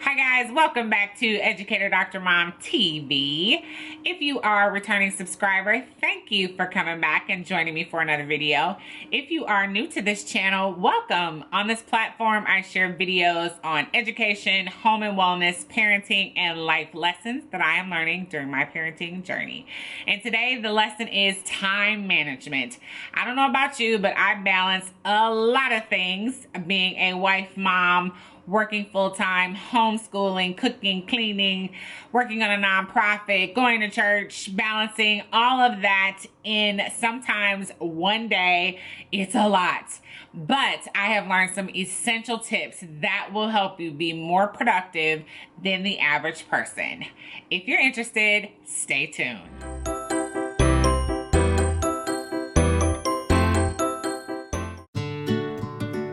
Hi guys, welcome back to Educator Dr. Mom TV. If you are a returning subscriber, thank you for coming back and joining me for another video. If you are new to this channel, welcome. On this platform, I share videos on education, home and wellness, parenting, and life lessons that I am learning during my parenting journey. And today the lesson is time management. I don't know about you, but I balance a lot of things, being a wife, mom, working full-time, homeschooling, cooking, cleaning, working on a nonprofit, going to church, balancing all of that in sometimes one day. It's a lot. But I have learned some essential tips that will help you be more productive than the average person. If you're interested, stay tuned.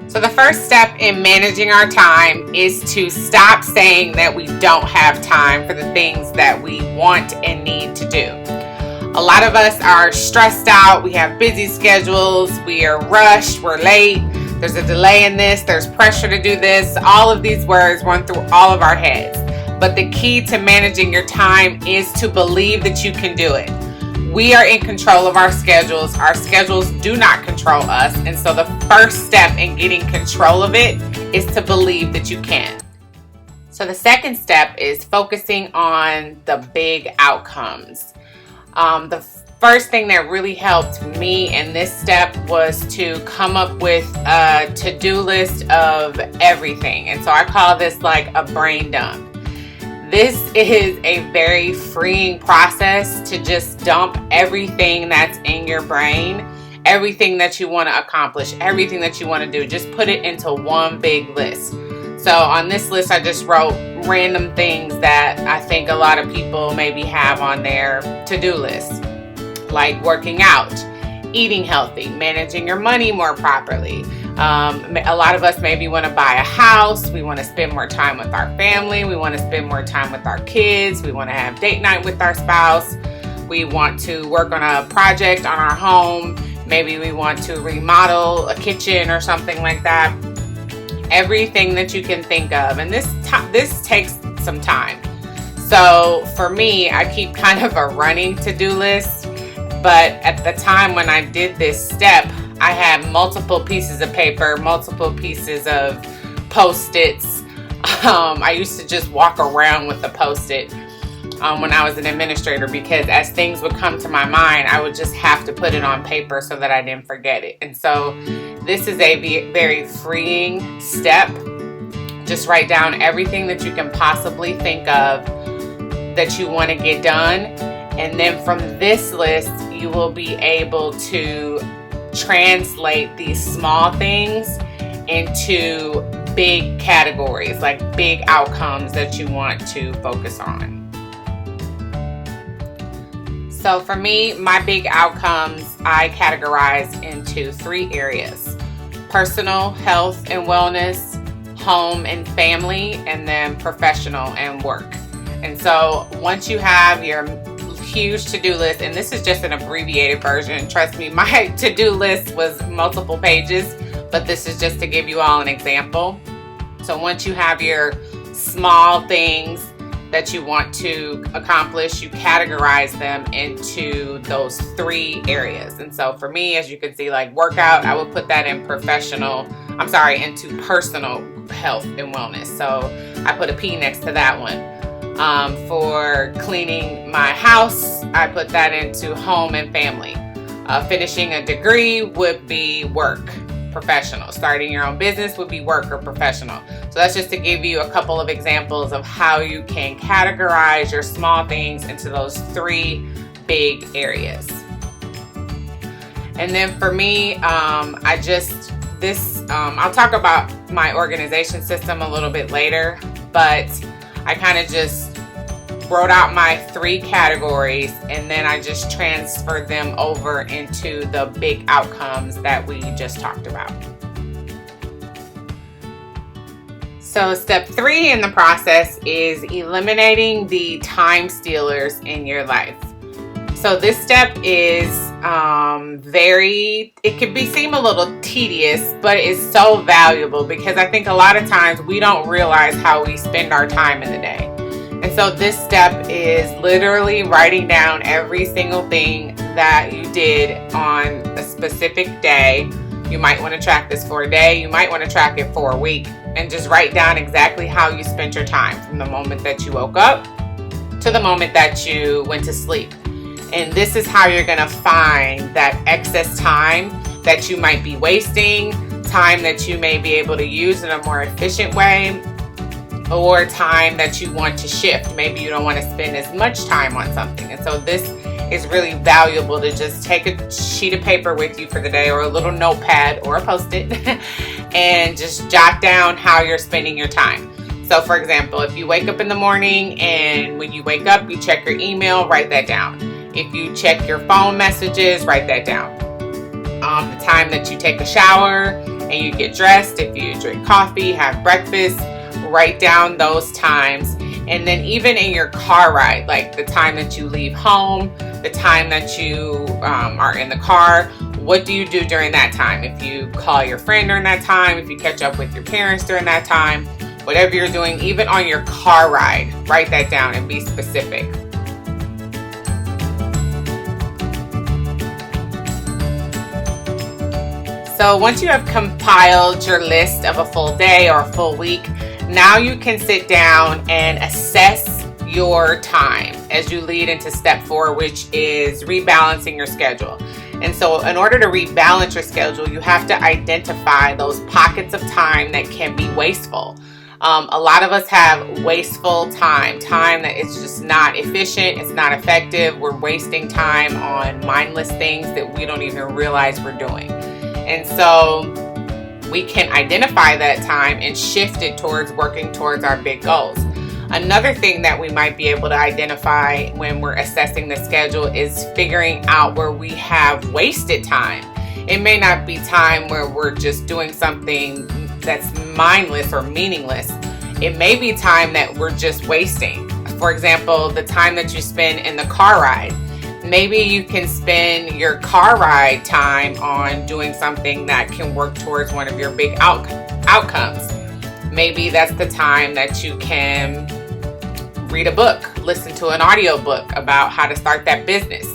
So the first step in managing our time is to stop saying that we don't have time for the things that we want and need to do. A lot of us are stressed out, we have busy schedules, we are rushed, we're late, there's a delay in this, there's pressure to do this. All of these words run through all of our heads. But the key to managing your time is to believe that you can do it. We are in control of our schedules. Our schedules do not control us. And so the first step in getting control of it is to believe that you can. So the second step is focusing on the big outcomes. The first thing that really helped me in this step was to come up with a to-do list of everything. And so I call this like a brain dump. This is a very freeing process to just dump everything that's in your brain, everything that you want to accomplish, everything that you want to do. Just put it into one big list. So on this list, I just wrote random things that I think a lot of people maybe have on their to-do list, like working out, eating healthy, managing your money more properly. A lot of us maybe want to buy a house. We want to spend more time with our family. We want to spend more time with our kids. We want to have date night with our spouse. We want to work on a project on our home. Maybe we want to remodel a kitchen or something like that. Everything that you can think of. And this takes some time. So for me, I keep kind of a running to-do list. But at the time when I did this step, I had multiple pieces of paper, multiple pieces of Post-its. I used to just walk around with the Post-it when I was an administrator, because as things would come to my mind, I would just have to put it on paper so that I didn't forget it. And so this is a very freeing step. Just write down everything that you can possibly think of that you want to get done. And then from this list, you will be able to translate these small things into big categories, like big outcomes that you want to focus on. So for me, my big outcomes, I categorize into 3 areas: personal, health and wellness, home and family, and then professional and work. And so once you have your huge to-do list, and this is just an abbreviated version. Trust me, my to-do list was multiple pages, but this is just to give you all an example. So once you have your small things that you want to accomplish, you categorize them into those 3 areas. And so for me, as you can see, like workout, I would put that in into personal health and wellness. So I put a P next to that one. For cleaning my house, I put that into home and family. Finishing a degree would be work, professional. Starting your own business would be work or professional. So that's just to give you a couple of examples of how you can categorize your small things into those 3 big areas. And then for me, I'll talk about my organization system a little bit later, but I kind of just wrote out my 3 categories, and then I just transferred them over into the big outcomes that we just talked about. So step 3 in the process is eliminating the time stealers in your life. So this step is it can seem a little tedious, but it's so valuable because I think a lot of times we don't realize how we spend our time in the day. And so this step is literally writing down every single thing that you did on a specific day. You might want to track this for a day. You might want to track it for a week, and just write down exactly how you spent your time from the moment that you woke up to the moment that you went to sleep. And this is how you're going to find that excess time that you might be wasting, time that you may be able to use in a more efficient way, or time that you want to shift. Maybe you don't want to spend as much time on something. And so this is really valuable to just take a sheet of paper with you for the day, or a little notepad or a Post-it, and just jot down how you're spending your time. So for example, if you wake up in the morning and when you wake up, you check your email, write that down. If you check your phone messages, write that down. The time that you take a shower and you get dressed, if you drink coffee, have breakfast, write down those times. And then even in your car ride, like the time that you leave home, the time that you are in the car, what do you do during that time? If you call your friend during that time, if you catch up with your parents during that time, whatever you're doing, even on your car ride, write that down and be specific. So once you have compiled your list of a full day or a full week, now you can sit down and assess your time as you lead into step 4, which is rebalancing your schedule. And so in order to rebalance your schedule, you have to identify those pockets of time that can be wasteful. A lot of us have wasteful time that is just not efficient, it's not effective. We're wasting time on mindless things that we don't even realize we're doing. And so we can identify that time and shift it towards working towards our big goals. Another thing that we might be able to identify when we're assessing the schedule is figuring out where we have wasted time. It may not be time where we're just doing something that's mindless or meaningless. It may be time that we're just wasting. For example, the time that you spend in the car ride. Maybe you can spend your car ride time on doing something that can work towards one of your big outcomes. Maybe that's the time that you can read a book, listen to an audiobook about how to start that business.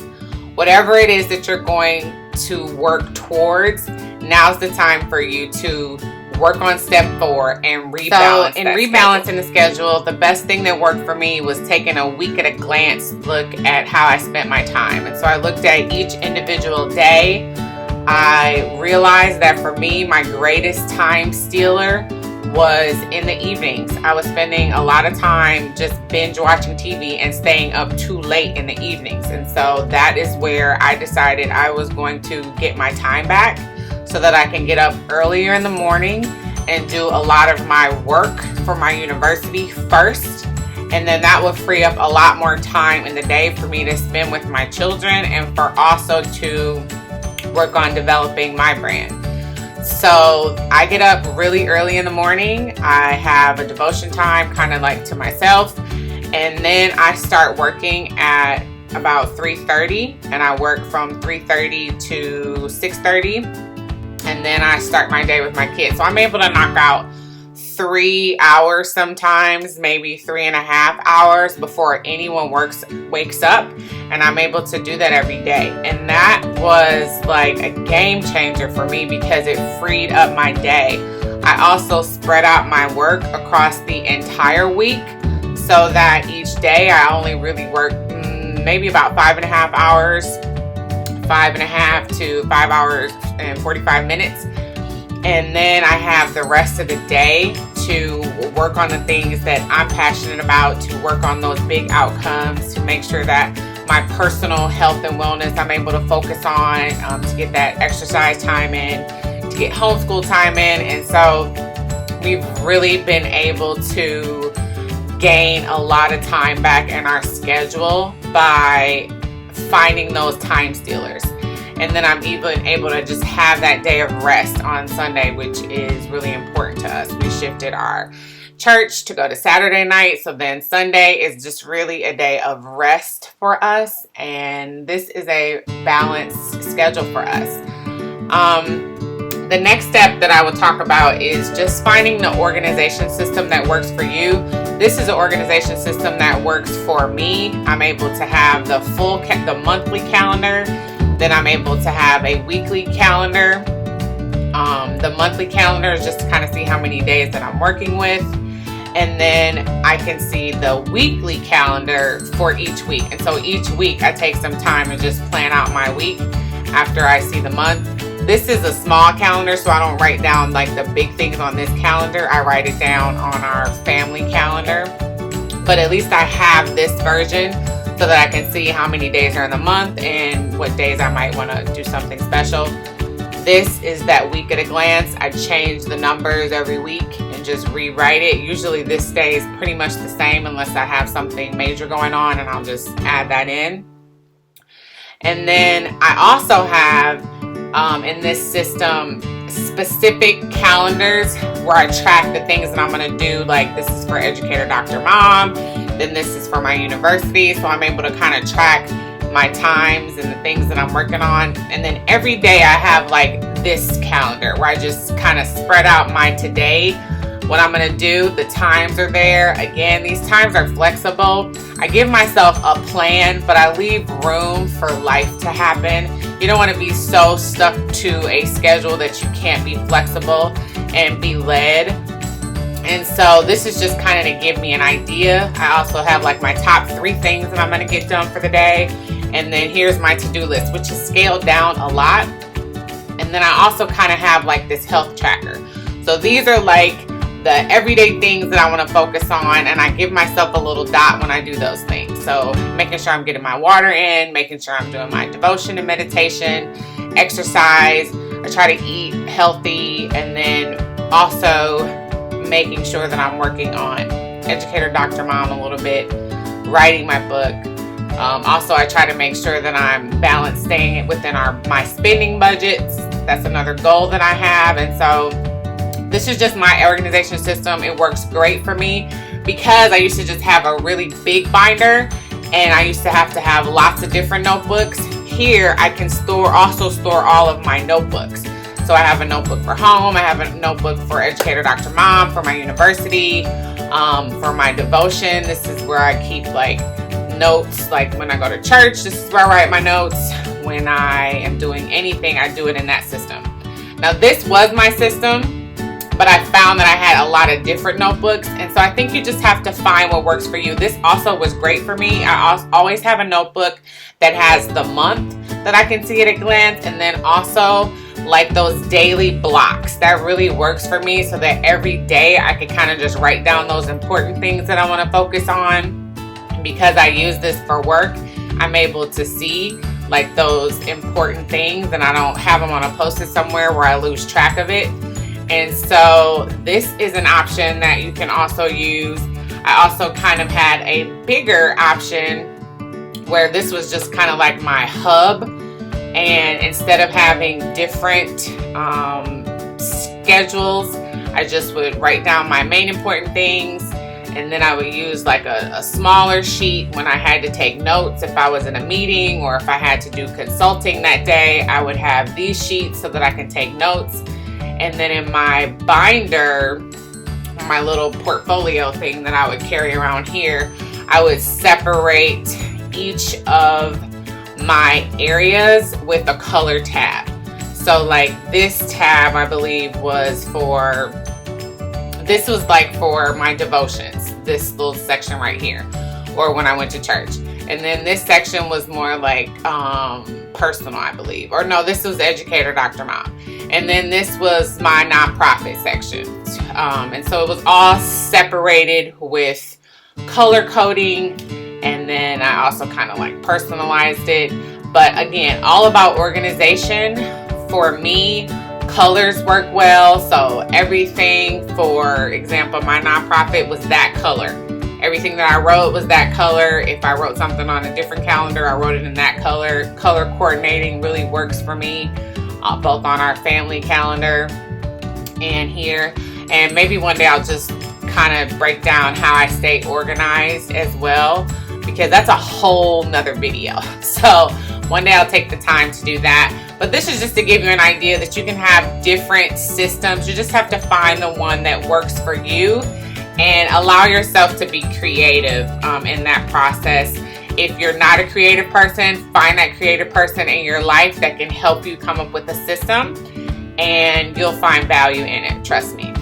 Whatever it is that you're going to work towards, now's the time for you to work on step 4 and rebalance. So in rebalancing the schedule, the best thing that worked for me was taking a week at a glance look at how I spent my time. And so I looked at each individual day. I realized that for me, my greatest time stealer was in the evenings. I was spending a lot of time just binge watching TV and staying up too late in the evenings. And so that is where I decided I was going to get my time back, so that I can get up earlier in the morning and do a lot of my work for my university first. And then that will free up a lot more time in the day for me to spend with my children and for also to work on developing my brand. So I get up really early in the morning. I have a devotion time kind of like to myself. And then I start working at about 3:30, and I work from 3:30 to 6:30. And then I start my day with my kids. So I'm able to knock out 3 hours sometimes, maybe 3.5 hours before anyone wakes up. And I'm able to do that every day. And that was like a game changer for me because it freed up my day. I also spread out my work across the entire week so that each day I only really work maybe about 5.5 hours, 5.5 to 5 hours and 45 minutes. And then I have the rest of the day to work on the things that I'm passionate about, to work on those big outcomes, to make sure that my personal health and wellness I'm able to focus on, to get that exercise time in, to get homeschool time in. And so we've really been able to gain a lot of time back in our schedule by finding those time stealers. And then I'm even able to just have that day of rest on Sunday, which is really important to us. We shifted our church, to go to Saturday night. So then Sunday is just really a day of rest for us. And this is a balanced schedule for us. The next step that I will talk about is just finding the organization system that works for you. This is an organization system that works for me. I'm able to have the monthly calendar. Then I'm able to have a weekly calendar. The monthly calendar is just to kind of see how many days that I'm working with. And then I can see the weekly calendar for each week. And so each week I take some time and just plan out my week after I see the month. This is a small calendar, so I don't write down like the big things on this calendar. I write it down on our family calendar. But at least I have this version so that I can see how many days are in the month and what days I might want to do something special. This is that week at a glance. I change the numbers every week and just rewrite it. Usually this stays pretty much the same unless I have something major going on, and I'll just add that in. And then I also have in this system specific calendars where I track the things that I'm going to do. Like this is for Educator Dr. Mom, then this is for my university, so I'm able to kind of track my times and the things that I'm working on. And then every day I have like this calendar where I just kind of spread out my today, what I'm going to do. The times are there. Again, these times are flexible. I give myself a plan, but I leave room for life to happen. You don't want to be so stuck to a schedule that you can't be flexible and be led. And so this is just kind of to give me an idea. I also have like my top 3 things that I'm going to get done for the day. And then here's my to-do list, which is scaled down a lot. And then I also kind of have like this health tracker. So these are like the everyday things that I want to focus on, and I give myself a little dot when I do those things. So making sure I'm getting my water in, making sure I'm doing my devotion and meditation, exercise. I try to eat healthy, and then also making sure that I'm working on Educator Dr. Mom a little bit, writing my book. Also, I try to make sure that I'm balanced, staying within my spending budgets. That's another goal that I have. And so this is just my organization system. It works great for me because I used to just have a really big binder, and I used to have lots of different notebooks. Here, I can also store all of my notebooks. So I have a notebook for home. I have a notebook for Educator Dr. Mom, for my university, for my devotion. This is where I keep like notes. Like when I go to church, this is where I write my notes. When I am doing anything, I do it in that system. Now this was my system, but I found that I had a lot of different notebooks. And so I think you just have to find what works for you. This also was great for me. I always have a notebook that has the month that I can see at a glance, and then also like those daily blocks. That really works for me, so that every day I can kind of just write down those important things that I want to focus on. Because I use this for work, I'm able to see like those important things, and I don't have them on a post-it somewhere where I lose track of it. And so this is an option that you can also use. I also kind of had a bigger option where this was just kind of like my hub. And instead of having different schedules, I just would write down my main important things. And then I would use like a smaller sheet when I had to take notes. If I was in a meeting or if I had to do consulting that day, I would have these sheets so that I can take notes. And then in my binder, my little portfolio thing that I would carry around here, I would separate each of my areas with a color tab. So like this tab, I believe this was like for my devotions, this little section right here, or when I went to church. And then this section was more like personal, I believe. Or no, this was Educator Dr. Mom. And then this was my nonprofit section. And so it was all separated with color coding. And then I also kind of like personalized it. But again, all about organization. For me, colors work well. So everything, for example, my nonprofit was that color. Everything that I wrote was that color. If I wrote something on a different calendar, I wrote it in that color. Color coordinating really works for me, both on our family calendar and here. And maybe one day I'll just kind of break down how I stay organized as well, because that's a whole nother video. So one day I'll take the time to do that. But this is just to give you an idea that you can have different systems. You just have to find the one that works for you and allow yourself to be creative in that process. If you're not a creative person, find that creative person in your life that can help you come up with a system, and you'll find value in it, trust me.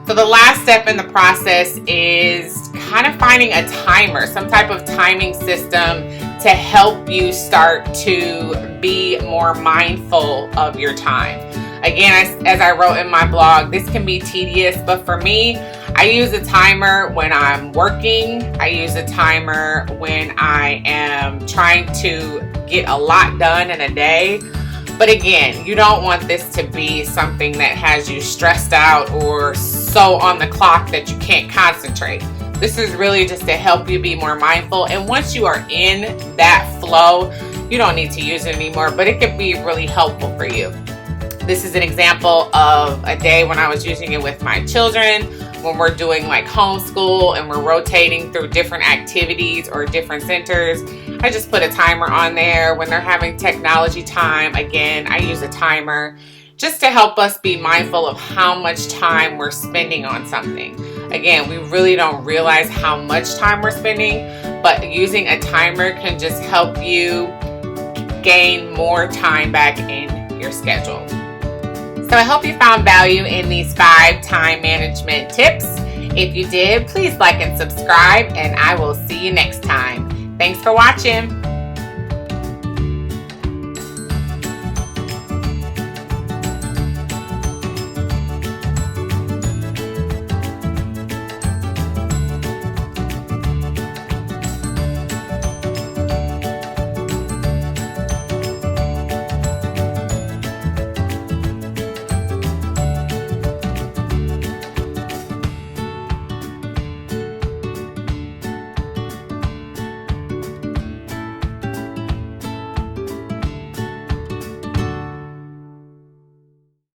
So the last step in the process is kind of finding a timer, some type of timing system to help you start to be more mindful of your time. Again, as I wrote in my blog, this can be tedious, but for me, I use a timer when I'm working. I use a timer when I am trying to get a lot done in a day. But again, you don't want this to be something that has you stressed out or so on the clock that you can't concentrate. This is really just to help you be more mindful. And once you are in that flow, you don't need to use it anymore, but it can be really helpful for you. This is an example of a day when I was using it with my children, when we're doing like homeschool and we're rotating through different activities or different centers. I just put a timer on there. When they're having technology time, again, I use a timer just to help us be mindful of how much time we're spending on something. Again, we really don't realize how much time we're spending, but using a timer can just help you gain more time back in your schedule. So I hope you found value in these 5 time management tips. If you did, please like and subscribe, and I will see you next time. Thanks for watching.